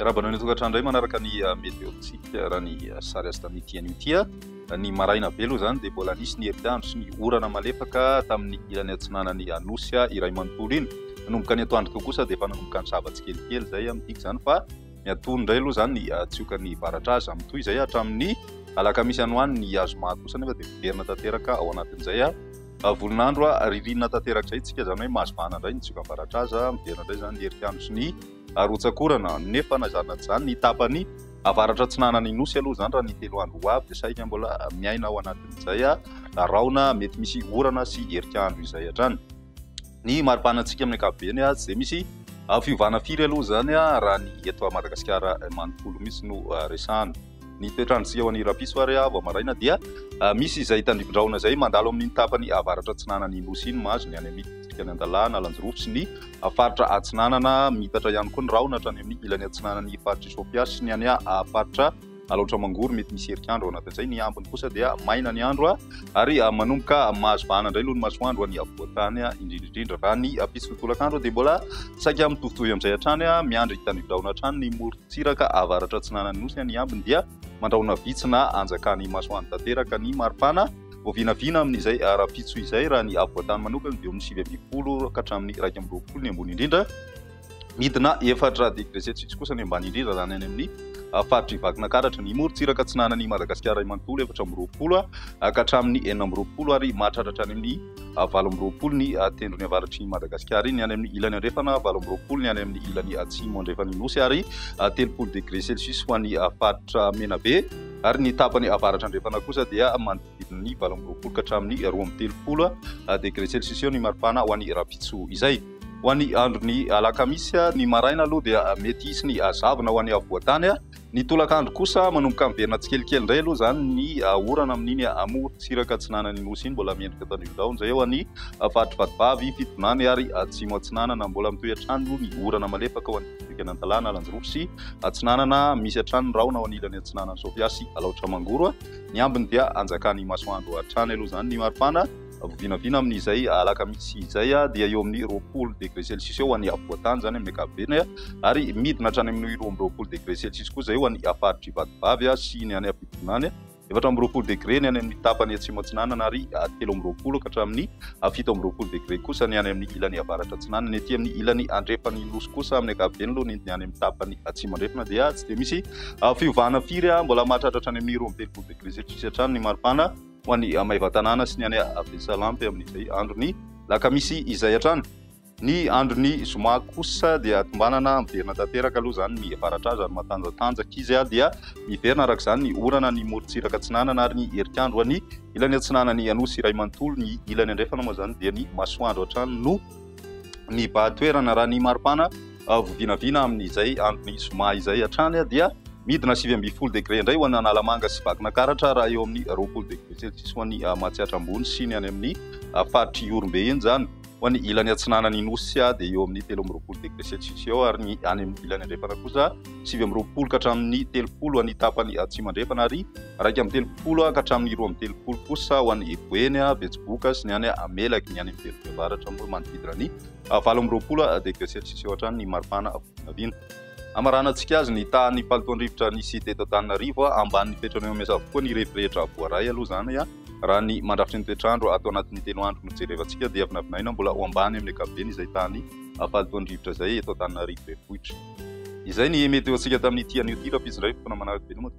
Raha banao ny tokantrano indray manaraka ny meteotsika raha ny sary azy tamin'ny tian'io tia ny maraina be aloha zany dia mbola nisy ny herinandro sy ny orana malefaka tamin'ny ilany atsinanany anosy iray manontolo iny. Nanomboka ny atoandro teo kosa dia efa nanomboka ny sabatsy kelikely zay amin'itiky zany fa ny atono indray aloha zany ny tsiokan'ny varatra azy amin'toy izay hatramin'ny alakamisy anoany ny azoma kosa nefa dia miverina tanteraka ao anatin'izay volonandro ririnina tanteraka izay tsika zany hoe mahazobana indray ny tsiokan'ny varatra azy miverina indray zany ny herikandro sy ny rotsakorana nefa nazarina zany ny tapany avaratra atsinanany nosy aloha zany raha ny telo andro ho avy dia saika mbola miaina ao anatin'izay raona mety misy orana sy herikandro izay hatrany. Ny maripanantsika amin'ny ankapobeny tsy dia misy fiovana firy aloha zany raha ny eto Madagasikara manontolo mihitsy no resahana. Ny toetrandrontsika ho an'ny rapiso ary vao maraina dia misy izay tandrivon-drahona izay mandalo amin'ny tapany avaratra atsinanany nosy iny mahazo ny any amin'ny distrikany Andalana, Lanjorofo sy ny faritra atsinanana mitatra ihany koa ny rahona hatrany amin'ny ilany atsinanany faritra Ethiopia sy ny any faritra Alaotra Mangoro mety misy herikandro ao anatin'izay. Ny ambiny kosa dia maina ny andro ary manomboka mahazobana indray aloha ny masoandro any avoantany indrindrindrindra. Raha ny pitsotolakandro dia mbola saika mitovitovy amin'izay hatrany miandry tandrivon-drahona hatrany ny morontsiraka avaratra atsinanany nosy ny ambiny dia mandrahona vitsy na anjakany masoandro tanteraka ny maripana vao vinavina amin'izay rapitso izay raha ny avoantany manokana dia amin'ny 20 ka hatramin'ny 120 ny ambony indrindra midina 4 degré celsius kosa ny ambany indrindra raha ny any amin'ny faritra Ivakinankaratra. Ny morontsiraka atsinanany Madagasikara manontolo 420 ka hatramin'ny 420 ary mahatratra any amin'ny 820 ny tendrony avaratry Madagasikara iny, ny any amin'ny ilany andrefana 820 ny any amin'ny ilany atsimo andrefany nosy ary 30 degré celsius ho an'ny faritra Menabe ary ny tapany avaratra andrefana kosa dia manodidina ny 820 ka hatramin'ny 230 degré celsius eo ny maripana ho an'ny rapitso izay. Ho an'ny andron'ny alakamisy ny maraina aloha dia mety hisy ny zavona ho an'ny avoantany. Ny tolakandro kosa manomboka miverina tsikelikely indray aloha zany ny orana amin'iny morontsiraka atsinanany nosy iny mbola miendrika tandrivon-drahona izay eo an'ny faritra Vatovavy, Fitonany ary atsimo atsinanana mbola mitohy hatrany ny orana malefaka ho an'ny distrikany Antalana, Lanjorofo sy atsinanana misy hatrany ny rahona ho an'ilany atsinanany Sofia sy Alaotra Mangoro. Ny ambiny dia anjakany masoandro hatrany aloha zany ny maripana vinavina amin'izay alakamisy izay dia eo amin'ny 20 degré celsius eo an'ny avoantany zany amin'ny ankapobeny ary midina hatrany amin'ny 20 degré celsius kosa eo an'ny faritra Vatovavy sy ny any Fitonany, 4 degré ny any amin'ny tapany atsimo atsinanana ary 13 ka hatramin'ny 17 degré kosa ny any amin'ny ilany avaratra atsinanana. Ny ety amin'ny ilany andrefany nosy kosa amin'ny ankapobeny aloha ny any amin'ny tapany atsimo andrefana dia tsy dia misy fiovana firy mbola mahatratra hatrany amin'ny 20 degré celsius hatrany ny maripana ho an'ny Maivatanana sy ny any Besalampy amin'izay androny lakamisy izay hatrany. Ny androny zoma kosa dia tombanana miverina tanteraka aloha zany ny avaratra azy ary matanjatanjaka izy dia miverina araka izany ny orana, ny morontsiraka atsinanana ary ny herikandro ho an'ny ilany atsinanany anosy iray manontolo. Ny ilany andrefana moa zany dia ny masoandro hatrany no ny bahatoerana raha ny maripana vinavina amin'izay androny zoma izay hatrany dia midina 20 degré indray ho an'ny Analamanga sy Vakinankaratra raha eo amin'ny 20 degré celsius ho an'ny Mahatsiatra Ambony sy ny any amin'ny faritra Iorombe iny zany. Ho an'ny ilany atsinanany nosy dia eo amin'ny 13 degré celsius eo ary ny any amin'ny ilany andrefana kosa 20 ka hatramin'ny 30 an'ny tapany atsimo andrefana ary 130 ka hatramin'ny 20 kosa ho an'ny Boeny, Betsiboka sy ny any Melaky ny any amin'ny telo avaratra manodidina ny 20 degré celsius eo hatrany ny maripana vinavina. Amaranantsika azy ny tany palotondrivotra nisy teto Antananarivo ambanin'ny fetrany mesa avokoa ny rehetrarehetra voaray aloha zany raha ny mandrafitra ny toetrandro atao anatin'ny telo andro no jerevantsika dia vinavinaina mbola ho ambany amin'ny ankapobeny izay tany palotondrivotra izay eto Antananarivo renivohitra. Izay ny meteo antsika tamin'ny tian'io tia rapitso indray fona manaraka be moa.